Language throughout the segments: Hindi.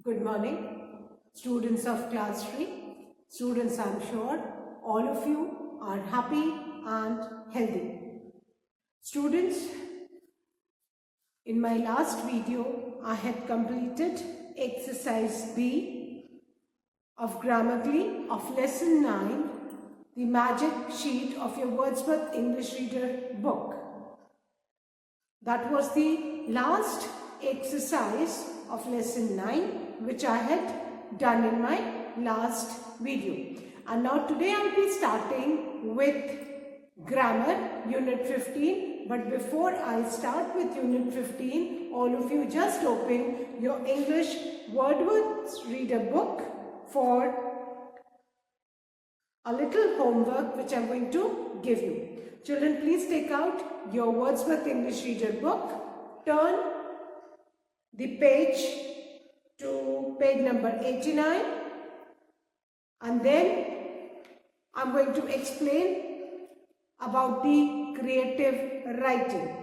Good morning, students of class 3. Students, I'm sure all of you are happy and healthy. Students, in my last video, I had completed exercise B of Grammarly of lesson 9, the magic sheet of your Wordsworth English Reader book. That was the last exercise of lesson 9 which I had done in my last video. And now today I'll be starting with grammar unit 15. But before I start with unit 15, all of you just open your English Wordsworth Reader book for a little homework which I'm going to give you. Children, please take out your Wordsworth English Reader book. Turn the page to page number 89, and then I'm going to explain about the creative writing.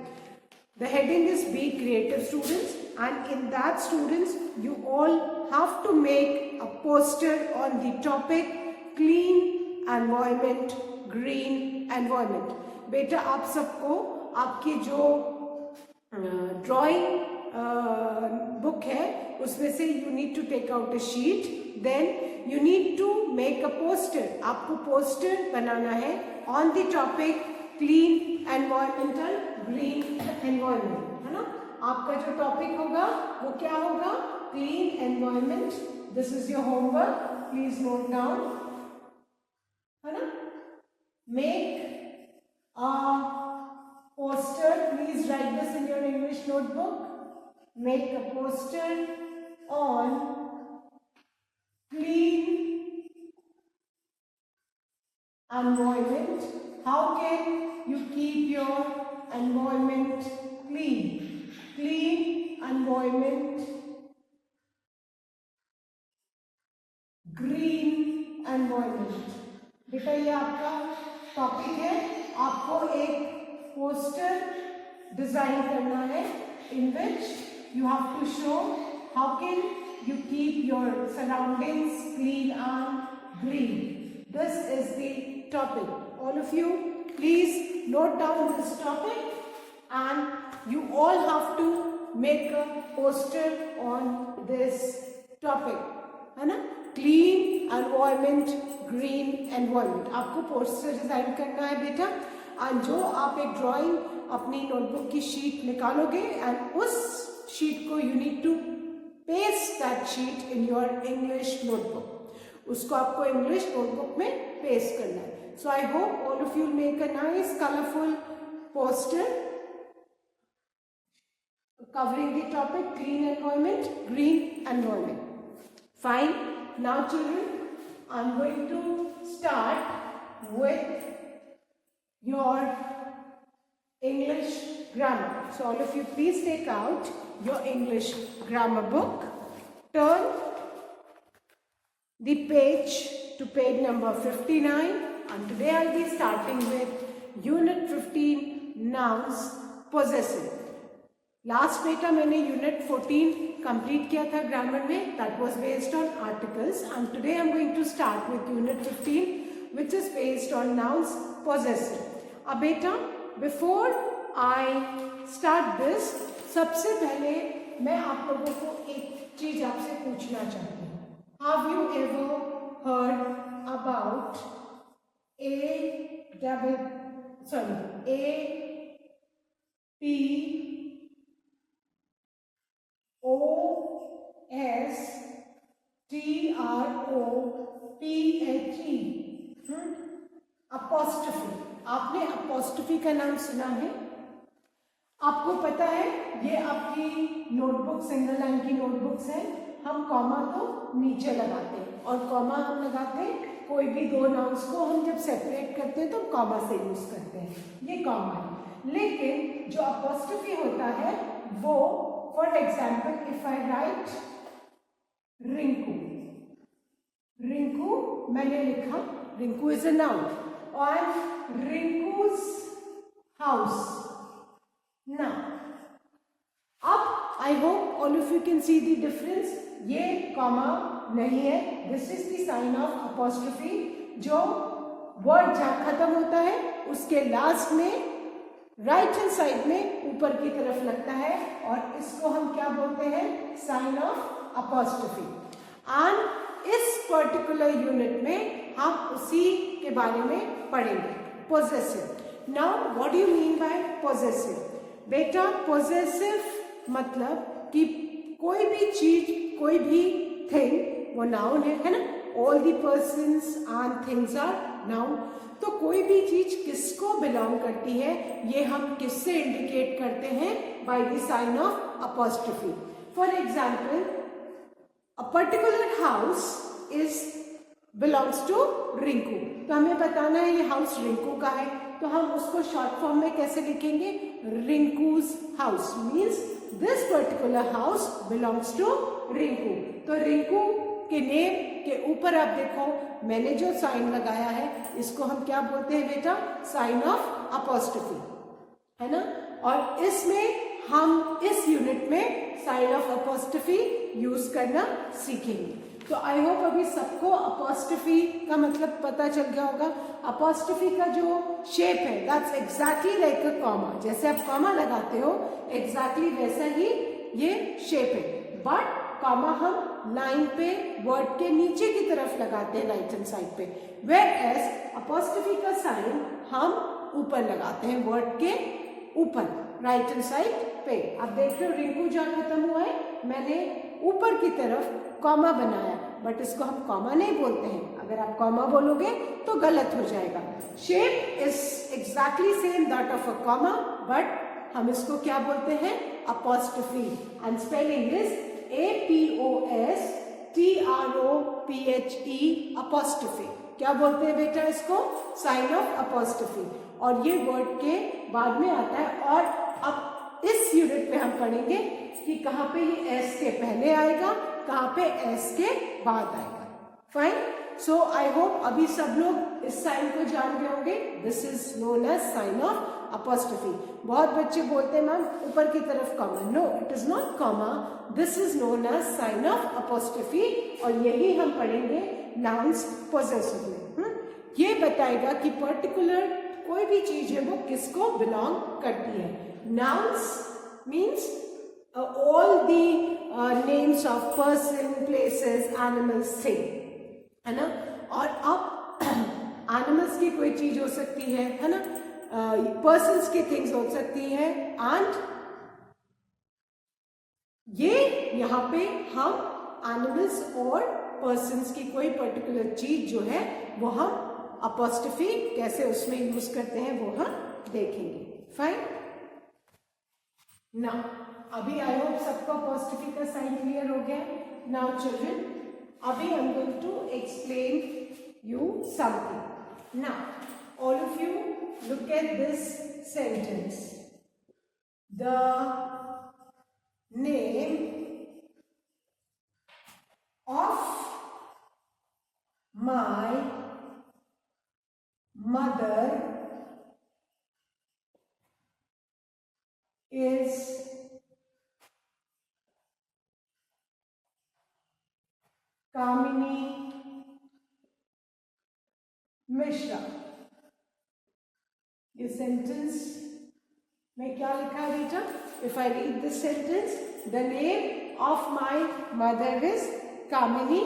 The heading is Be Creative, students, and in that, students, you all have to make a poster on the topic Clean Environment, Green Environment. बेटा आप सबको आपकी जो ड्राइंग book है उसमें से you need to take out a sheet, then you need to make a poster. आपको poster बनाना है on the topic clean environmental green environment, है ना? आपका जो topic होगा वो क्या होगा? Clean environment. This is your homework. Please note down, है ना? Make a poster. Please write this in your English notebook. Make a poster on clean environment. How can you keep your environment clean? Clean environment, green environment. बेटा ये आपका टॉपिक है. आपको एक पोस्टर डिजाइन करना है in which you have to show how can you keep your surroundings clean and green. This is the topic. All of you please note down this topic and you all have to make a poster on this topic, है ना? Clean environment, green environment. आपको पोस्टर डिजाइन करना है बेटा, और जो आप एक ड्राइंग अपनी नोटबुक की शीट निकालोगे एंड उस शीट को you need to paste that sheet in your English notebook. उसको आपको इंग्लिश नोटबुक में पेस्ट करना है. So I hope all of you make a nice colourful poster covering the topic clean environment, green environment. Fine. Now children, I'm going to start with your English grammar. So all of you please take out your English grammar book. Turn the page to page number 59, and today I'll be starting with unit 15 nouns possessive. Last बेटा मैंने यूनिट 14 कंप्लीट किया था ग्रामर में. That was based on articles, and today I am going to start with unit 15 which is based on nouns possessive. अब बेटा बिफोर आई स्टार्ट दिस, सबसे पहले मैं आप लोगों को एक चीज आपसे पूछना चाहती हूँ. Have you ever heard about APOSTRE? Apostrophe. आपने अपोस्ट्रोफी का नाम सुना है? आपको पता है ये आपकी नोटबुक सिंगल लाइन की नोटबुक्स है. हम कॉमा तो नीचे लगाते हैं, और कॉमा हम लगाते हैं कोई भी दो नाउन्स को हम जब सेपरेट करते हैं तो कॉमा से यूज करते हैं. ये कॉमा है. लेकिन जो अपोस्ट्रोफी होता है वो, for example if I right Rinku, Rinku मैंने लिखा, रिंकू इज अ नाउन, और रिंकूज हाउस. ना अब I hope all of you can see the difference. ये कॉमा नहीं है, this is the sign of apostrophe. जो वर्ड जहां खत्म होता है उसके लास्ट में राइट हैंड साइड में ऊपर की तरफ लगता है, और इसको हम क्या बोलते हैं, साइन ऑफ अपॉस्ट्रोफी. एंड इस पर्टिकुलर यूनिट में हम उसी के बारे में पढ़ेंगे, possessive. Now what do you mean by possessive? बेटा पोजेसिव मतलब कि कोई भी चीज, कोई भी थिंग, वो नाउन है ना. All the persons and things are noun. तो कोई भी चीज किसको बिलोंग करती है ये हम किससे इंडिकेट करते हैं, by the sign of apostrophe. For example, a particular house is belongs to Rinku. तो हमें बताना है ये हाउस रिंकू का है, तो हम उसको शॉर्ट फॉर्म में कैसे लिखेंगे, Rinku's house. Means this particular house belongs to Rinku. तो रिंकू के नेम के ऊपर आप देखो मैंने जो साइन लगाया है इसको हम क्या बोलते हैं बेटा, साइन ऑफ अपॉस्ट्रोफी, है ना. और इसमें हम इस यूनिट में साइन ऑफ अपॉस्ट्रोफी यूज करना सीखेंगे. तो आई होप अभी सबको अपॉस्ट्रोफी का मतलब पता चल गया होगा. अपॉस्ट्रोफी का जो शेप है that's exactly like a comma. जैसे आप कॉमा लगाते हो एग्जैक्टली वैसा ही ये शेप है. बट कॉमा हम लाइन पे वर्ड के नीचे की तरफ लगाते हैं राइट हैंड साइड पे, वेयर एज अपॉस्ट्रोफी का साइन हम ऊपर लगाते हैं वर्ड के ऊपर राइट हैंड साइड पे. आप देख रहे हो रिंकू जहां खत्म हुआ है मैंने ऊपर की तरफ कॉमा बनाया, बट इसको हम कॉमा नहीं बोलते हैं. अगर आप कॉमा बोलोगे तो गलत हो जाएगा. Shape is exactly same that of a comma, but हम इसको क्या बोलते हैं, apostrophe. And spelling is APOSTROPHE apostrophe. क्या बोलते हैं बेटा इसको, साइन ऑफ अपॉस्ट्रोफी. और ये वर्ड के बाद में आता है. और अब इस यूनिट में हम पढ़ेंगे कि कहाँ पे ये एस के पहले आएगा, कहाँ पे एस के बाद आएगा. फाइन. सो आई होप अभी सब लोग इस साइन को जान गए होंगे. This is known as sign of apostrophe. बहुत बच्चे बोलते हैं मैम ऊपर की तरफ comma. No, it is not comma, this is known as sign of apostrophe. और यही हम पढ़ेंगे नाउन्स पोजेसिव में. ये बताएगा कि पर्टिकुलर कोई भी चीज है वो किसको बिलोंग करती है. Nouns means all the names of person, places, animals, thing, है ना. और अब एनिमल्स की कोई चीज हो सकती है ना, पर्सन्स की थिंग्स हो सकती है. एंड ये यहाँ पे हम एनिमल्स और पर्सन्स की कोई पर्टिकुलर चीज जो है वो हम अपॉस्ट्रोफी कैसे उसमें यूज करते हैं वो हम देखेंगे. फाइन. नाउ अभी आई होप सबको अपॉस्ट्रोफी का साइन क्लियर हो गया. नाउ चिल्ड्रन, अभी I am going to explain you something. Now all of you look at this sentence. The name of my mother is Kamini Mishra. ये सेंटेंस में क्या लिखा है बेटा, if I read this sentence, the name of my mother is Kamini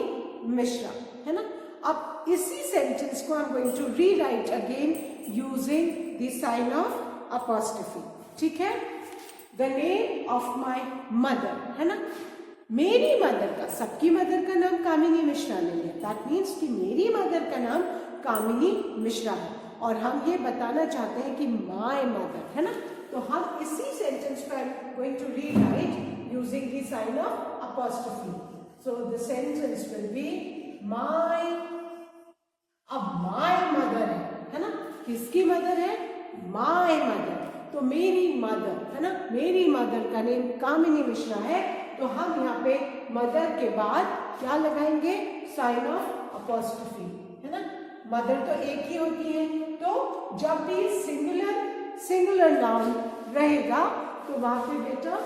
Mishra, है ना. अब इसी सेंटेंस को I am going to rewrite again using the sign of apostrophe. ठीक है. The name of my mother, है ना. मेरी मदर का, सबकी मदर का नाम कामिनी मिश्रा नहीं है. दैट मीन्स कि मेरी मदर का नाम कामिनी मिश्रा है. और हम ये बताना चाहते हैं कि माय मदर, है ना. तो हम इसी सेंटेंस पर going to rewrite using the sign of apostrophe. So the sentence will be my. अब माय मदर है ना, किसकी मदर है, माय मदर. तो मेरी मदर, है ना, मेरी मदर का नेम कामिनी मिश्रा है. तो हम यहाँ पे मदर के बाद क्या लगाएंगे, साइन ऑफ अपॉस्ट्रोफी, है ना. मदर तो एक ही होती है, तो जब भी सिंगुलर नाउन रहेगा तो वहां पे बेटा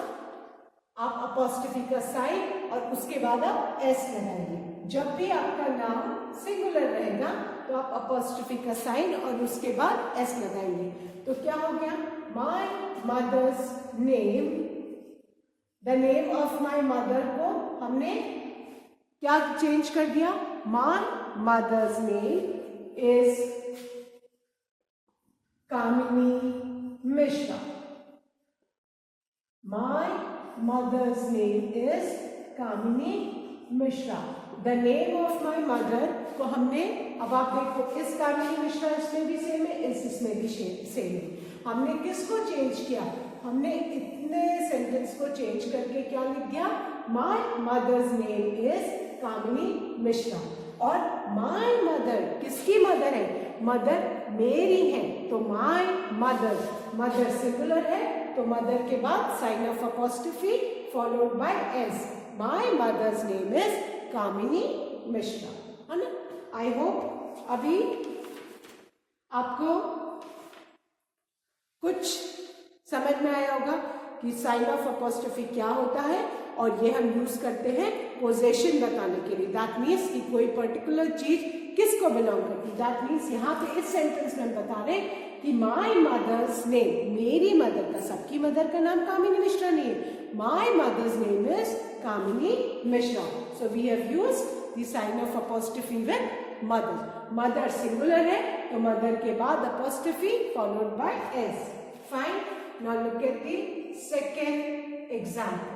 आप अपॉस्ट्रोफी का साइन और उसके बाद आप एस लगाएंगे। जब भी आपका नाम सिंगुलर रहेगा तो आप अपॉस्ट्रोफी का साइन और उसके बाद एस लगाएंगे। तो क्या हो गया, my mother's name, the name of my mother को हमने क्या चेंज कर दिया, my mother's name is Kamini Mishra. My mother's name is Kamini Mishra. The name of my mother को हमने, अब आप देखो इस कामिनी मिश्रा इसमें भी सेम है, इसमें भी सेम है। हमने किसको चेंज किया, हमने इतने सेंटेंस को चेंज करके क्या लिख दिया, my mother's name is Kamini Mishra. और माय मदर किसकी मदर है, मदर मेरी है, तो माय मदर, मदर सिंगुलर है तो मदर के बाद sign of apostrophe followed by S. My mother's name is Kamini Mishra, है ना। आई होप अभी आपको कुछ समझ में आया होगा कि साइन ऑफ अपॉस्ट्रोफी क्या होता है, और ये हम यूज करते हैं पोजेशन बताने के लिए। दैट मीन्स कि कोई पर्टिकुलर चीज किसको बिलोंग करती है। दैट मीन्स यहाँ पे इस सेंटेंस में हम बता रहे हैं कि माय मदर्स नेम, मेरी मदर का, सबकी मदर का नाम कामिनी मिश्रा नहीं है, my mother's name is Kamini Mishra. So we have used the sign of apostrophe with mother. Mother singular है तो मदर के बाद apostrophe followed by S. Fine, now look at the second example.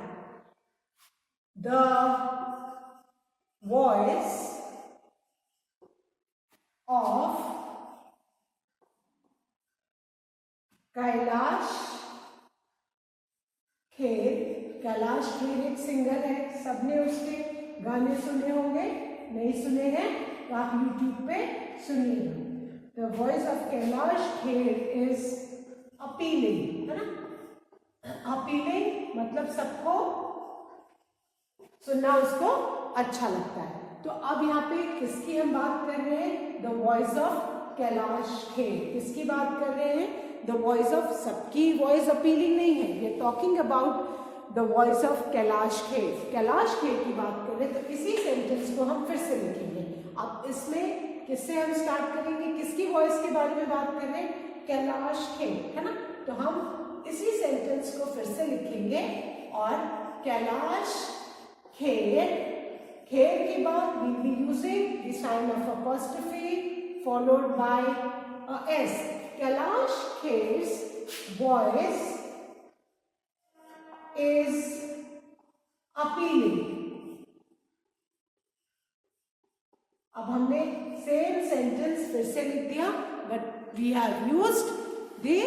The voice of Kailash Kher. Kailash Kher एक सिंगर है, सबने उसके गाने सुने होंगे, नहीं सुने हैं तो आप YouTube पे सुनिएगा। The voice of Kailash Kher is appealing, है ना। appealing मतलब सबको सुनना उसको अच्छा लगता है। तो अब यहाँ पे किसकी हम बात कर रहे हैं, the voice of Kailash Kher. किसकी बात कर रहे हैं, द वॉइस ऑफ, सबकी वॉइस अपीलिंग नहीं है, ये talking about the voice of Kailash Kher. Kailash Kher की बात कर रहे हैं, तो इसी सेंटेंस को हम फिर से लिखेंगे। अब इसमें किससे हम स्टार्ट करेंगे, किसकी वॉइस के बारे में बात कर रहे हैं, कैलाश खेर, है ना। तो हम इसी सेंटेंस को फिर से लिखेंगे और कैलाश खेर, खेर के बाद we will be using the sign of apostrophe followed by a s. Kailash Kher's voice is appealing. अब हमने सेम सेंटेंस फिर से लिख दिया, but we have used the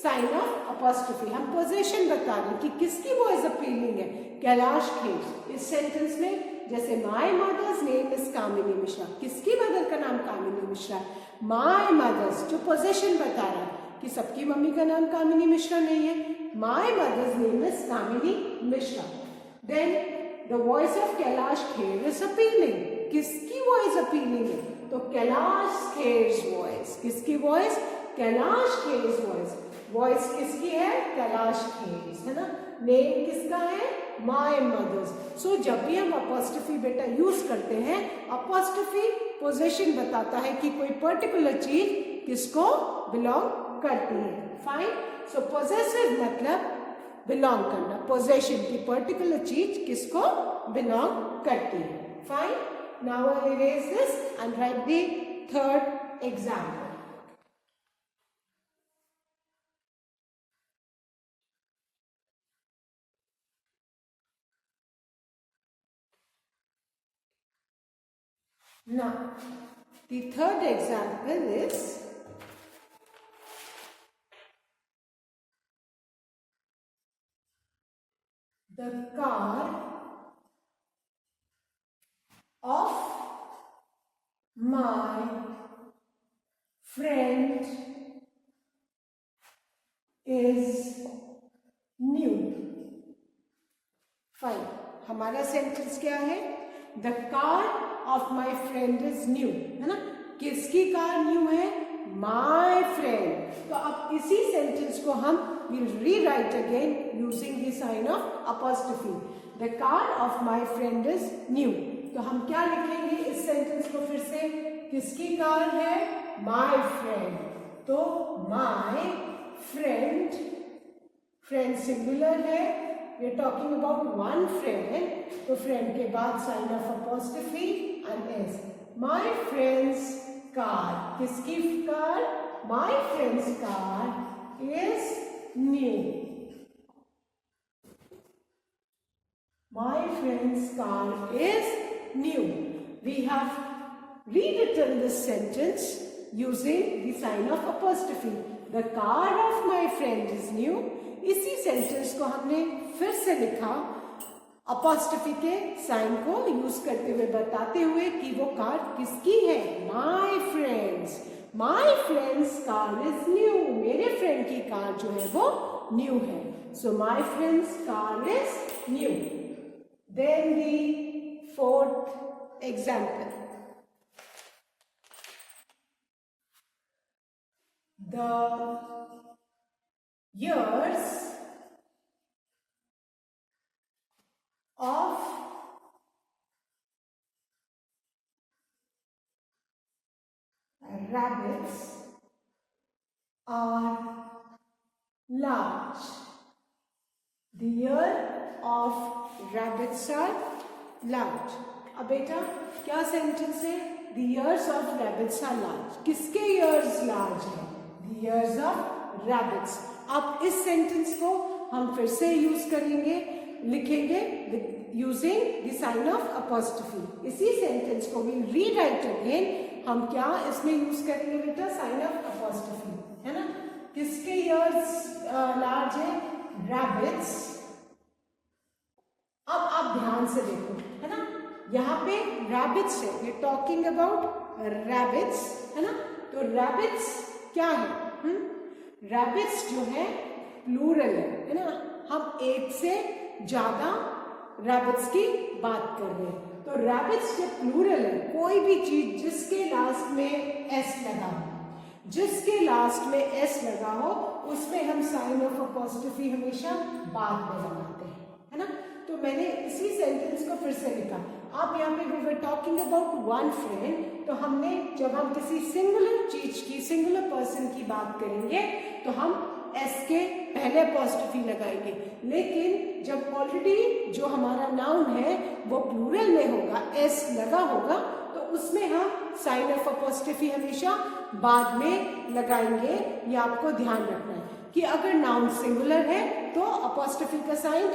sign of apostrophe. हम पोजीशन बता रहे हैं कि किसकी वॉइस अपीलिंग है, कैलाश खेर। इस सेंटेंस में जैसे my mother's name is Kamini Mishra, किसकी मदर का नाम कामिनी मिश्रा है, माय मदर्स, जो पोजीशन बता रहा है कि सबकी मम्मी का नाम कामिनी मिश्रा नहीं है, my mother's name is Kamini Mishra. Then the voice of Kailash Kher is appealing, किसकी वॉइस अपीलिंग है, तो कैलाश खेर्स वॉइस। किसकी voice, Kailash Kher's voice. Voice किसकी है, कैलाश खेर, है ना। नेम किसका है, माय मदर्स। सो जब भी हम अपॉस्ट्रोफी बेटा यूज करते हैं, अपॉस्ट्रोफी पोजीशन बताता है कि कोई पर्टिकुलर चीज किसको बिलोंग करती है। फाइन, सो पोजेसिव मतलब बिलोंग करना, पोजेशन की पर्टिकुलर चीज किसको बिलोंग करती है। Fine, now I erase this and right the third example. Now, the third example is the car of my friend is new. Fine. हमारा सेंटेंस क्या है, the car of my friend is new, है ना। किसकी कार न्यू है, माई फ्रेंड। तो अब इसी सेंटेंस को हम we'll rewrite again using the sign of apostrophe. The car of my friend is new. तो हम क्या लिखेंगे इस सेंटेंस को फिर से? किसकी कार है? My friend. तो my friend, friend सिंगुलर है, we are talking about one friend, तो friend के बाद sign of apostrophe and s. My friend's car, किसकी car? My friend's car is new. My friend's car is new. We have rewritten this sentence using the sign of apostrophe. The car of my friend is new. इसी सेंटेंस को हमने फिर से लिखा अपॉस्ट्रोफी के साइन को यूज करते हुए, बताते हुए कि वो कार किसकी है? My friend's car is new. मेरे फ्रेंड की कार जो है वो न्यू है. So my friend's car is new. Then the fourth example. The years of rabbits are large. The year of rabbits are large. अब बेटा क्या सेंटेंस है? The years of rabbits are large. किसके years large है? The years of rabbits. अब इस सेंटेंस को हम फिर से यूज करेंगे, लिखेंगे using the sign of apostrophe. इसी सेंटेंस को विल रीराइट अगेन. हम क्या इसमें यूज करेंगे बेटा? साइन ऑफ अपॉस्ट्रोफी, है ना. किसके ईयर्स लार्ज है? रैबिट्स. अब आप ध्यान से देखो, है ना, यहाँ पे रैबिट्स है. वी टॉकिंग अबाउट रैबिट्स, है ना. तो रैबिट्स क्या है? रैबिट्स जो है प्लूरल है ना. हम एक से ज्यादा रैबिट्स की बात कर रहे हैं. तो रैबिट्स जो प्लूरल है, कोई भी चीज जिसके लास्ट में एस लगा हो, जिसके लास्ट में एस लगा हो, उसमें हम साइन ऑफ अपॉस्ट्रोफी हमेशा बाद में लगाते हैं, है ना. तो मैंने इसी सेंटेंस को फिर से लिखा. आप यहाँ पे we were talking about one friend. तो हमने जब हम किसी सिंगुलर चीज की, सिंगुलर पर्सन की बात करेंगे तो हम एस के पहले अपॉस्ट्रोफी लगाएंगे. लेकिन जब ऑलरेडी जो हमारा नाउन है वो प्लूरल में होगा, एस लगा होगा, तो उसमें हम साइन ऑफ अपॉस्ट्रोफी हमेशा बाद में लगाएंगे. ये आपको ध्यान रखना है कि अगर नाउन सिंगुलर है तो अपॉस्ट्रोफी का साइन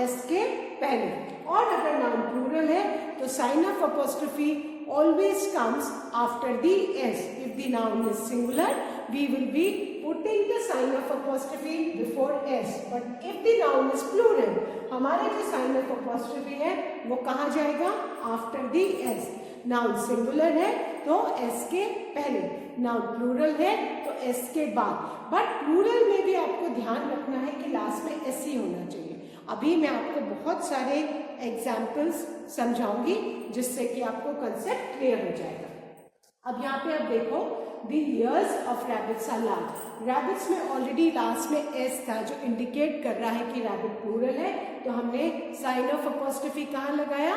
एस के पहले, और अगर नाउन प्लूरल है तो sign of apostrophe always comes after the s. If the noun is singular, we will be putting the sign of apostrophe before s. But if the noun is plural, हमारा जो sign of apostrophe है वो कहाँ जाएगा? After the s. Noun singular है तो s के पहले, noun plural है तो s के बाद. But plural में भी आपको ध्यान रखना है कि लास्ट में s ही होना चाहिए. अभी मैं आपको बहुत सारे एग्जाम्पल्स समझाऊंगी जिससे कि आपको कंसेप्ट क्लियर हो जाएगा. अब यहाँ पे आप देखो, the ears of rabbits are large. Rabbits में ऑलरेडी लास्ट में एस था जो इंडिकेट कर रहा है कि रैबिट प्लूरल है. तो हमने साइन ऑफ अपॉस्ट्रोफी कहाँ लगाया?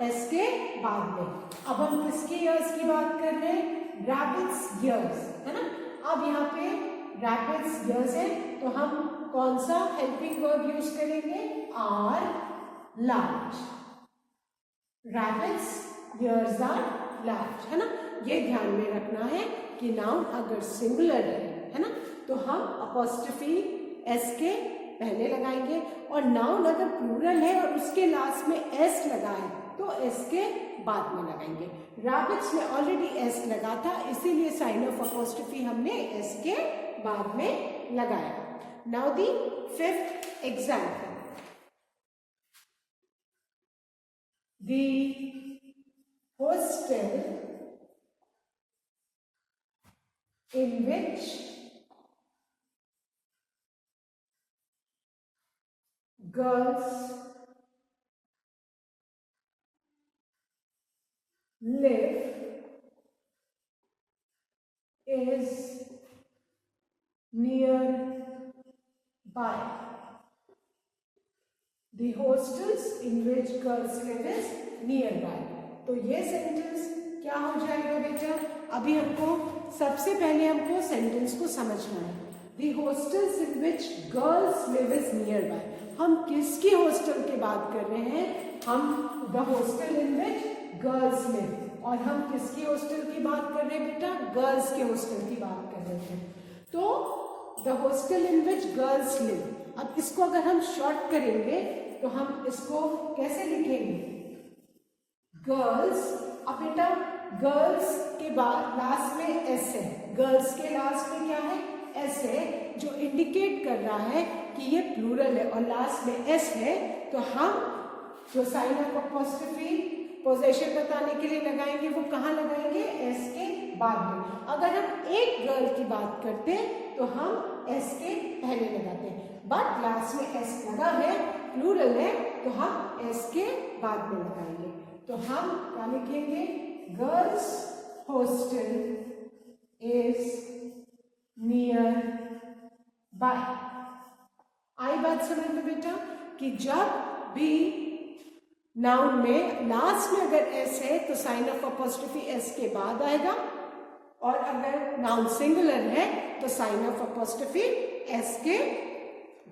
एस के बाद में. अब हम किसके ईयर्स की बात कर रहे हैं? रैबिट्स ईयर्स, है ना. अब यहाँ पे रैबिट्स ईयर्स है तो हम कौन सा हेल्पिंग वर्ब यूज करेंगे? Are large. Rabbits ears are large, है ना. ये ध्यान में रखना है कि नाउन अगर सिंगुलर है ना, तो हम अपॉस्ट्रोफी एस के पहले लगाएंगे, और नाउन अगर प्लूरल है और उसके लास्ट में एस लगा है तो एस के बाद में लगाएंगे. रैबिट्स में ऑलरेडी एस लगा था, इसीलिए साइन ऑफ अपॉस्ट्रोफी हमने एस के बाद में लगाया. Now the fifth example. The hostel in which girls live is near by the hostels in which girls live is nearby। तो ये सेंटेंस क्या हो जाएगा बेटा? अभी हमको सबसे पहले हमको सेंटेंस को समझना है। The hostels in which girls live is nearby। हम किसकी हॉस्टल की बात कर रहे हैं? हम the hostel in which girls live। और हम किसकी हॉस्टल की बात कर रहे हैं बेटा? गर्ल्स के हॉस्टल की बात कर रहे हैं। तो the hostel in which girls live. अब इसको अगर हम शॉर्ट करेंगे तो हम इसको कैसे लिखेंगे? गर्ल्स। अब बेटा गर्ल्स के बाद लास्ट में एस है, गर्ल्स के लास्ट में क्या है? एस है, जो इंडिकेट कर रहा है कि ये प्लूरल है, और लास्ट में एस है, तो हम जो साइन ऑफ अपोस्ट्रोफी पोजेशन बताने के लिए लगाएंगे वो कहाँ लगाएंगे? एस के बाद में। अगर हम एक गर्ल की बात करते तो हम एस के पहले लगाते हैं, बट लास्ट में एस लगा है, प्लूरल है, तो हम एस के बाद में लगाएंगे। तो हम क्या लिखेंगे? Girls hostel is nearby. आई बात समझ में बेटा कि जब भी नाउन में लास्ट में अगर एस है तो साइन ऑफ अपोस्ट्रोफी एस के बाद आएगा, और अगर नाउन सिंगुलर है तो साइन ऑफ अपोस्ट्रोफी एस के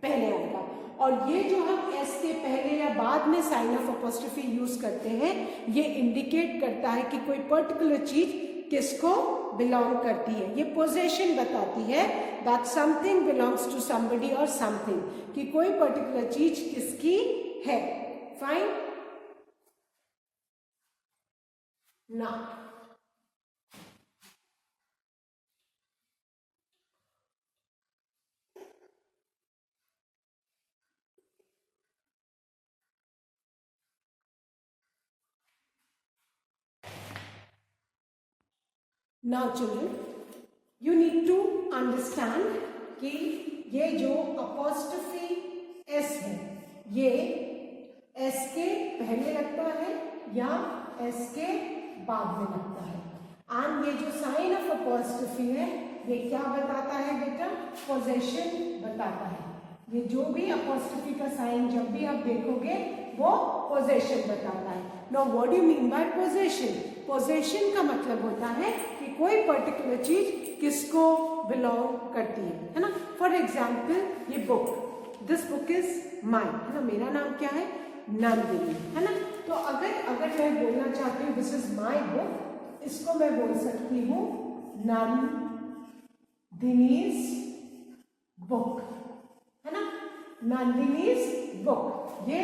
पहले आएगा। और ये जो हम एस के पहले या बाद में साइन ऑफ अपोस्ट्रोफी यूज करते हैं, ये इंडिकेट करता है कि कोई पर्टिकुलर चीज किसको बिलोंग करती है। ये पोजेशन बताती है that something belongs to somebody और समथिंग, कि कोई पर्टिकुलर चीज किसकी है। Fine. Now, children, you need to understand कि ये जो apostrophe s है, ये s के पहले लगता है या s के बाद में लगता है। एंड ये जो साइन ऑफ अपोस्ट्रोफी है, ये क्या बताता है बेटा? पोजेशन बताता है। ये जो भी अपोस्ट्रोफी का साइन जब भी आप देखोगे वो पोजेशन बताता है। Now what do you mean by possession? Possession का मतलब होता है कि कोई पर्टिकुलर चीज किसको बिलोंग करती है ना। फॉर एग्जाम्पल ये book, this book is mine, है ना। मेरा नाम क्या है? नंदिनी, है ना। तो अगर मैं बोलना चाहती हूँ दिस इज माई बुक, इसको मैं बोल सकती हूँ नंदिनीज बुक, है ना। नंदिनीज बुक। ये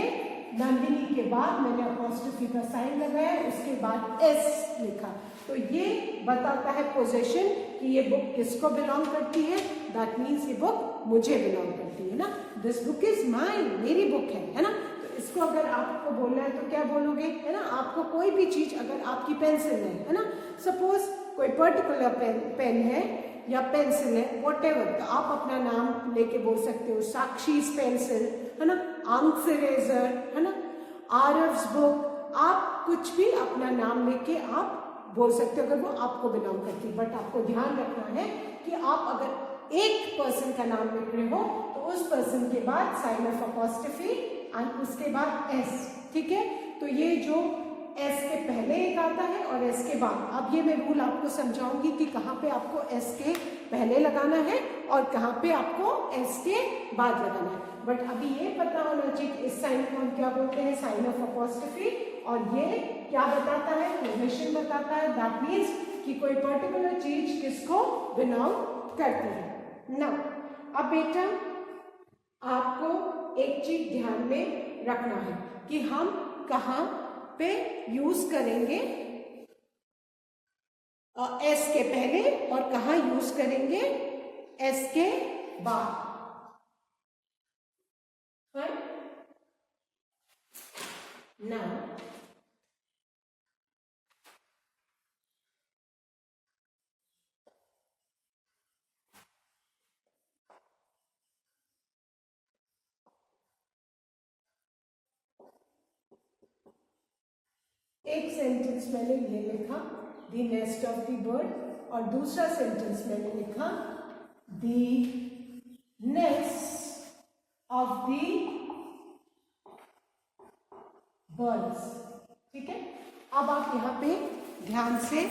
नंदिनी के बाद मैंने अपोस्ट्रोफी का साइन लगाया, उसके बाद एस लिखा, तो ये बताता है पोजेशन कि ये बुक किसको बिलोंग करती है। दैट मीन्स ये बुक मुझे बिलोंग करती है ना। दिस बुक इज माइन, मेरी बुक है ना। इसको अगर आपको बोलना है तो क्या बोलोगे, है ना। आपको कोई भी चीज, अगर आपकी पेंसिल है ना, सपोज कोई पर्टिकुलर पेन है या पेंसिल है, व्हाटएवर, तो आप अपना नाम लेके बोल सकते हो। साक्षीज पेंसिल, है ना। अंक्स इरेजर, है ना। आरव्स बुक, आप कुछ भी अपना नाम लेके आप बोल सकते हो अगर वो आपको बिलोंग करती है। बट आपको ध्यान रखना है कि आप अगर एक पर्सन का नाम लिख रहे हो तो उस पर्सन के बाद साइन ऑफ अपोस्ट्रोफी एंड उसके बाद एस, ठीक है। तो ये जो एस के पहले एक आता है और एस के बाद, अब ये मैं रूल आपको समझाऊंगी कि कहाँ पे आपको एस के पहले लगाना है और कहाँ पे आपको एस के बाद लगाना है। बट अभी ये पता होना चाहिए कि इस साइन को हम क्या बोलते हैं? Sign of apostrophe. और ये क्या बताता है? पोजीशन बताता है। दैट मीन्स कि कोई पर्टिकुलर चीज किसको बिलोंग करती है ना। अब बेटा आपको एक चीज ध्यान में रखना है कि हम कहाँ पे यूज करेंगे एस के पहले और कहाँ यूज करेंगे एस के बाद। नाउ एक सेंटेंस मैंने ये लिखा the nest of the bird, और दूसरा सेंटेंस मैंने लिखा the nest of the birds. ठीक है, अब आप यहाँ पे ध्यान से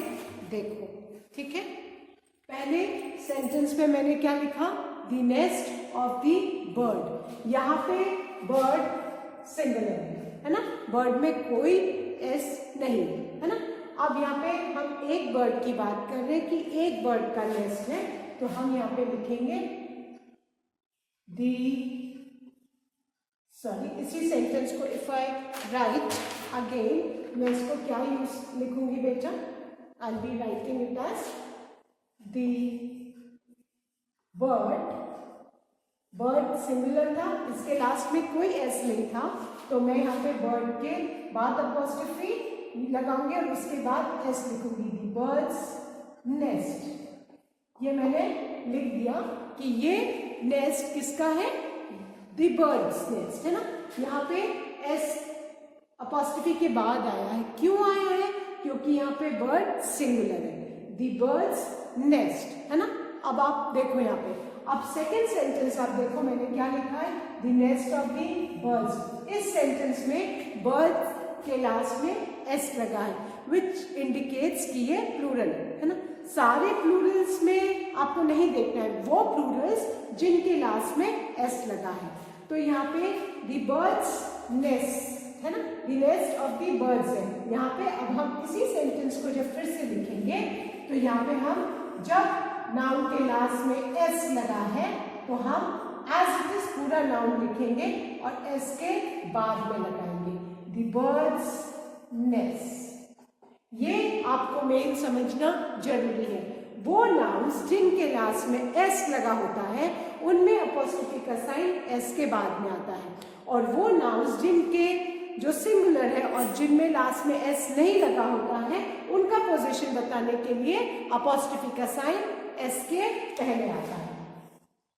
देखो। ठीक है, पहले सेंटेंस में मैंने क्या लिखा, the nest of the bird. यहाँ पे बर्ड सिंगुलर है ना, बर्ड में कोई एस नहीं है ना। अब यहाँ पे हम एक बर्ड की बात कर रहे हैं कि एक बर्ड का नेस्ट है, तो हम यहाँ पे लिखेंगे इसी सेंटेंस को इफ आई राइट अगेन, मैं इसको क्या यूज लिखूंगी बेटा, I be writing it as bird singular था, इसके लास्ट में कोई एस नहीं था, तो मैं यहाँ पे बर्ड के बाद अपॉस्ट्रोफी लगाऊंगी और उसके बाद एस लिखूंगी, दी बर्ड्स नेस्ट। ये मैंने लिख दिया कि ये नेस्ट किसका है, दी बर्ड्स नेस्ट है ना। यहाँ पे एस अपॉस्ट्रोफी के बाद आया है, क्यों आया है, क्योंकि यहाँ पे बर्ड सिंगुलर है, दी बर्ड्स नेस्ट है ना। अब आप देखो यहाँ पे, अब सेकेंड सेंटेंस आप देखो मैंने क्या लिखा है, the nest of the birds. इस सेंटेंस में बर्ड के लास्ट में एस लगा है, विच इंडिकेट्स कि ये प्लूरल है ना। सारे प्लूरल्स में आपको नहीं देखना है, वो प्लूरल्स जिनके लास्ट में एस लगा है। तो यहाँ पे द बर्ड्स नेस्ट है ना, the nest of the birds है। यहाँ पे अब हम इसी सेंटेंस को जब फिर से लिखेंगे, तो यहाँ पे हम जब नाउन के लास्ट में एस लगा है, तो हम एज इट इज पूरा नाउन लिखेंगे और एस के बाद में लगाएंगे, द बर्ड्स नेस्ट। ये आपको मेन समझना जरूरी है। वो नाउन्स जिनके लास्ट में एस लगा होता है, उनमें अपॉस्ट्रोफी का साइन एस के बाद में आता है, और वो नाउन्स जिनके जो सिंगुलर है और जिनमें लास्ट में एस नहीं लगा होता है, उनका पोजीशन बताने के लिए अपॉस्ट्रोफी का साइन एस के पहले आता है।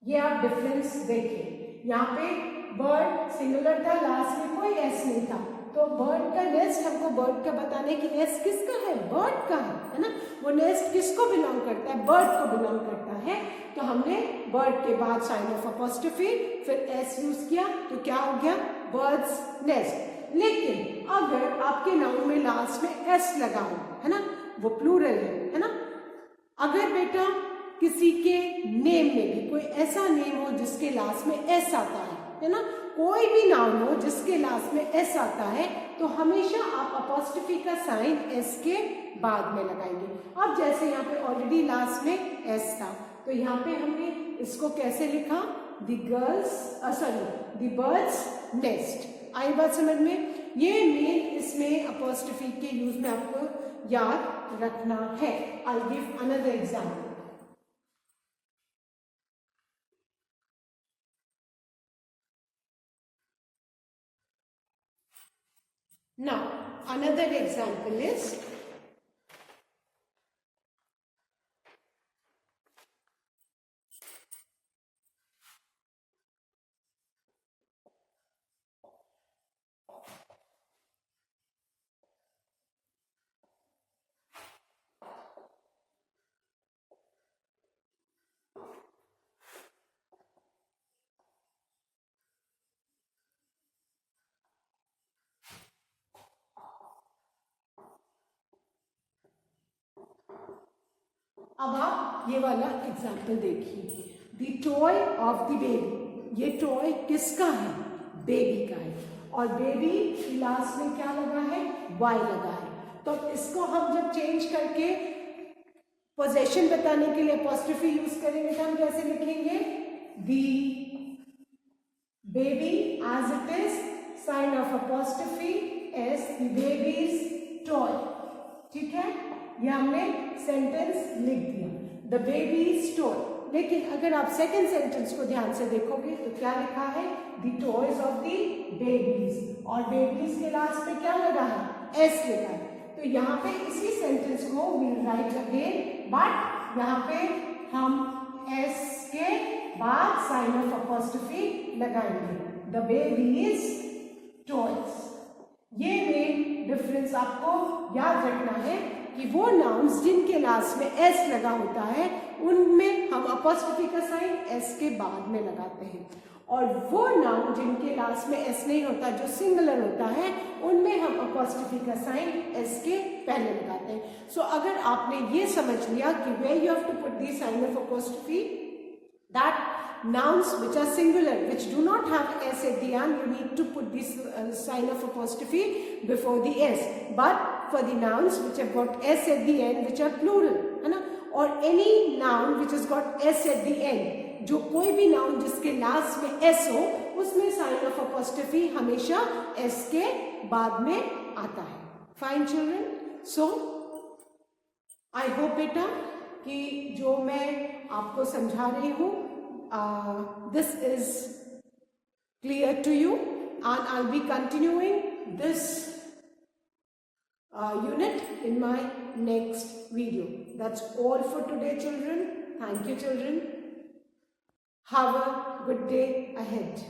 ये आप डिफरेंस देखिए, यहाँ पे बर्ड सिंगुलर था, लास्ट में कोई एस नहीं था, तो बर्ड का नेस्ट हमको बर्ड का बताने की एस किसका है, बर्ड का है ना। वो नेस्ट किसको बिलोंग करता है, बर्ड को बिलोंग करता है। तो हमने बर्ड के बाद साइन ऑफ अपॉस्ट्रोफी फिर एस यूज किया, तो क्या हो गया, बर्ड्स नेस्ट। लेकिन अगर आपके नाउन में लास्ट में एस लगा हो है ना, वो प्लूरल है ना। अगर बेटा किसी के नेम में भी कोई ऐसा नेम हो जिसके लास्ट में एस आता है ना, कोई भी नाउन हो जिसके लास्ट में एस आता है, तो हमेशा आप अपॉस्ट्रोफी का साइन एस के बाद में लगाएंगे। अब जैसे यहाँ पे ऑलरेडी लास्ट में एस था, तो यहाँ पे हमने इसको कैसे लिखा, द बर्ड्स नेस्ट। आई बात समझ में, ये मेन इसमें अपॉस्ट्रोफी के यूज में आपको याद रखना है। I give another example. Now, another example is अब आप ये वाला एग्जाम्पल देखिए, the toy of the baby. ये टॉय किसका है, बेबी का है, और बेबी लास्ट में क्या लगा है, वाई लगा है। तो इसको हम जब चेंज करके पोजेशन बताने के लिए अपॉस्ट्रोफी यूज करेंगे, तो हम कैसे लिखेंगे, the baby as it is, sign of apostrophe S, the baby's toy. ठीक है, ये हमने सेंटेंस लिख दिया, द बेबीज टॉय। लेकिन अगर आप सेकंड सेंटेंस को ध्यान से देखोगे तो क्या लिखा है, the toys of the babies, और बेबीज के लास्ट पे क्या लगा है, एस लगा है। तो यहाँ पे इसी सेंटेंस को विल राइट अगेन, बट यहाँ पे हम एस के बाद साइन ऑफ अपॉस्ट्रोफी लगाएंगे, द बेबीज टॉयज। ये मेन डिफरेंस आपको याद रखना है कि वो नाउन्स जिनके लास्ट में एस लगा होता है, उनमें हम अपॉस्ट्रोफी का साइन एस के बाद में लगाते हैं, और वो नाउन जिनके लास्ट में एस नहीं होता, जो सिंगुलर होता है, उनमें हम अपॉस्ट्रोफी का साइन एस के पहले लगाते हैं. सो अगर आपने ये समझ लिया कि where you have to put the sign of apostrophe, that nouns which are singular, which do not have s at the end, you need to put this sign of apostrophe before the s. But for the nouns which have got s at the end, which are plural, है ना, or any noun which has got s at the end, जो कोई भी noun जिसके लास्ट में s हो, उसमें sign of apostrophe हमेशा s के बाद में आता है. Fine children. So I hope बेटा कि जो मैं आपको समझा रही हूँ, this is clear to you, and I'll be continuing this unit in my next video. That's all for today, children. Thank you, children. Have a good day ahead.